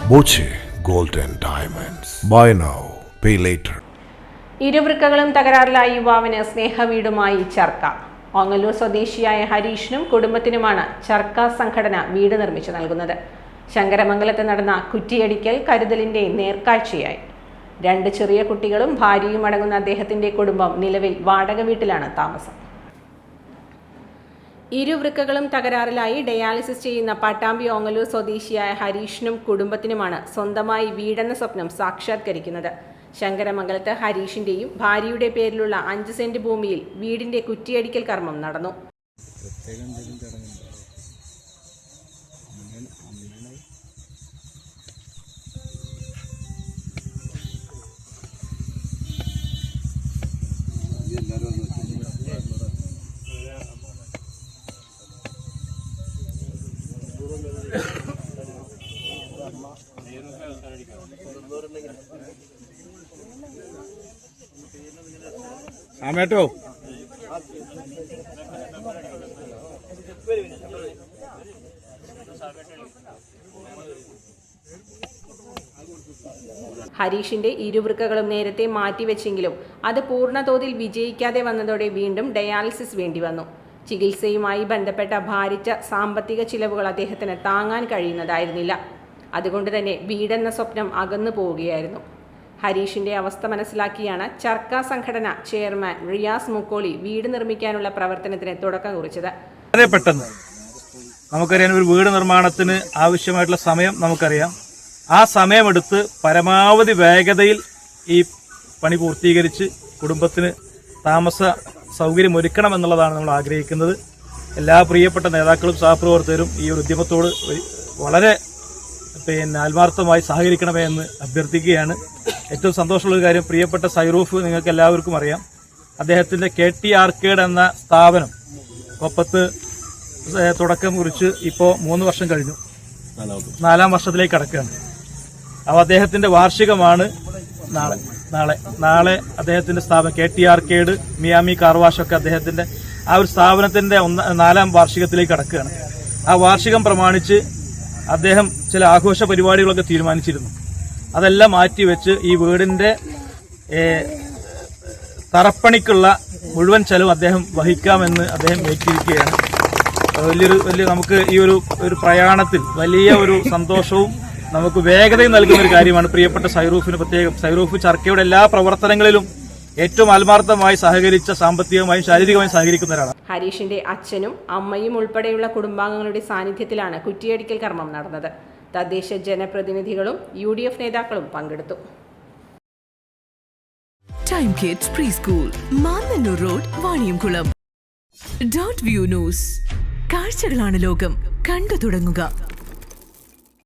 Boche gold and diamonds. Buy now pay later. ഇരുവൃക്കകളും തകരാറിലായ യുവാവിന് സ്നേഹവീടുമായി ചർക്ക. ഓങ്ങല്ലൂർ സ്വദേശിയായ ഹരീഷിനും കുടുംബത്തിനുമാണ് ചർക്ക സംഘടന വീട് നിർമ്മിച്ചു നൽകുന്നത്. ശങ്കരമംഗലത്ത് നടന്ന കുറ്റിയടിക്കൽ കരുതലിന്റെ നേർക്കാഴ്ചയായി. 2 ചെറിയ കുട്ടികളും ഭാര്യയും അടങ്ങുന്ന അദ്ദേഹത്തിന്റെ കുടുംബം നിലവിൽ വാടക വീട്ടിലാണ് താമസം. ഇരുവൃക്കകളും തകരാറിലായി ഡയാലിസിസ് ചെയ്യുന്ന പട്ടാമ്പി ഓങ്ങല്ലൂർ സ്വദേശിയായ ഹരീഷിനും കുടുംബത്തിനുമാണ് സ്വന്തമായി വീടെന്ന സ്വപ്നം സാക്ഷാത്കരിക്കുന്നത്. ശങ്കരമംഗലത്ത് ഹരീഷിന്റെയും ഭാര്യയുടെ പേരിലുള്ള 5 സെന്റ് ഭൂമിയിൽ വീടിന്റെ കുറ്റിയടിക്കൽ കർമ്മം നടന്നു. ആമേട്ടോ ഹരീഷിന്റെ ഇരുവൃക്കകളും നേരത്തെ മാറ്റിവെച്ചെങ്കിലും അത് പൂർണ്ണതോതിൽ വിജയിക്കാതെ വന്നതോടെ വീണ്ടും ഡയാലിസിസ് വേണ്ടി വന്നു. ചികിത്സയുമായി ബന്ധപ്പെട്ട ഭാരിച്ച സാമ്പത്തിക ചിലവുകൾ അദ്ദേഹത്തിന് താങ്ങാൻ കഴിയുന്നതായിരുന്നില്ല. അതുകൊണ്ട് തന്നെ വീടെന്ന സ്വപ്നം അകന്നു പോവുകയായിരുന്നു. ഹരീഷിന്റെ അവസ്ഥ മനസ്സിലാക്കിയാണ് ചർക്ക സംഘടന ചെയർമാൻ റിയാസ് മുക്കോളി വീട് നിർമ്മിക്കാനുള്ള പ്രവർത്തനത്തിന് തുടക്കം കുറിച്ചത്. വളരെ പെട്ടെന്ന് നമുക്കറിയാം, ഒരു വീട് നിർമ്മാണത്തിന് ആവശ്യമായിട്ടുള്ള സമയം നമുക്കറിയാം. ആ സമയമെടുത്ത് പരമാവധി വേഗതയിൽ ഈ പണി പൂർത്തീകരിച്ച് കുടുംബത്തിന് താമസ സൗകര്യം ഒരുക്കണം എന്നുള്ളതാണ് നമ്മൾ ആഗ്രഹിക്കുന്നത്. എല്ലാ പ്രിയപ്പെട്ട നേതാക്കളും സഹപ്രവർത്തകരും ഈ ഒരു ഉദ്യമത്തോട് വളരെ ആത്മാർത്ഥമായി സഹകരിക്കണമേ എന്ന് അഭ്യർത്ഥിക്കുകയാണ്. ഏറ്റവും സന്തോഷമുള്ള കാര്യം, പ്രിയപ്പെട്ട സൈറൂഫ് നിങ്ങൾക്ക് എല്ലാവർക്കും അറിയാം, അദ്ദേഹത്തിന്റെ KT ആർക്കേഡ് എന്ന സ്ഥാപനം കൊപ്പത്ത് തുടക്കം കുറിച്ച് ഇപ്പോൾ 3 വർഷം കഴിഞ്ഞു, 4ാം വർഷത്തിലേക്ക് കടക്കുകയാണ്. അപ്പോൾ അദ്ദേഹത്തിന്റെ വാർഷികമാണ് നാളെ അദ്ദേഹത്തിന്റെ സ്ഥാപനം KT ആർക്കേഡ് മിയാമി കാർവാഷൊക്കെ അദ്ദേഹത്തിന്റെ ആ ഒരു സ്ഥാപനത്തിന്റെ 4ാം വാർഷികത്തിലേക്ക് കടക്കുകയാണ്. ആ വാർഷികം പ്രമാണിച്ച് അദ്ദേഹം ചില ആഘോഷ പരിപാടികളൊക്കെ തീരുമാനിച്ചിരുന്നു. അതെല്ലാം മാറ്റിവെച്ച് ഈ വീടിന്റെ തറപ്പണിക്കുള്ള മുഴുവൻ ചെലവ് അദ്ദേഹം വഹിക്കാമെന്ന് അദ്ദേഹം ഏറ്റിരിക്കുകയാണ്. വലിയ നമുക്ക് ഈ ഒരു പ്രയാണത്തിൽ വലിയ ഒരു സന്തോഷവും നമുക്ക് വേഗതയും നൽകുന്ന ഒരു കാര്യമാണ്. പ്രിയപ്പെട്ട സൈറൂഫിന് പ്രത്യേകം, സൈറൂഫ് ചർക്കയുടെ എല്ലാ പ്രവർത്തനങ്ങളിലും ഏറ്റവും ആത്മാർത്ഥമായി സഹകരിച്ച, സാമ്പത്തികമായും ശാരീരികമായും സഹകരിക്കുന്ന ഒരാളാണ്. ഹരീഷിന്റെ അച്ഛനും അമ്മയും ഉൾപ്പെടെയുള്ള കുടുംബാംഗങ്ങളുടെ സാന്നിധ്യത്തിലാണ് കുറ്റിയടിക്കൽ കർമ്മം നടന്നത്. തദ്ദേശ ജനപ്രതിനിധികളും UDF നേതാക്കളും പങ്കെടുത്തു. Time kids pre school, Mannannur road, Vaniyamkulam. .view news. കാഴ്ചകളാണ് ലോകം, കണ്ടു തുടങ്ങുക.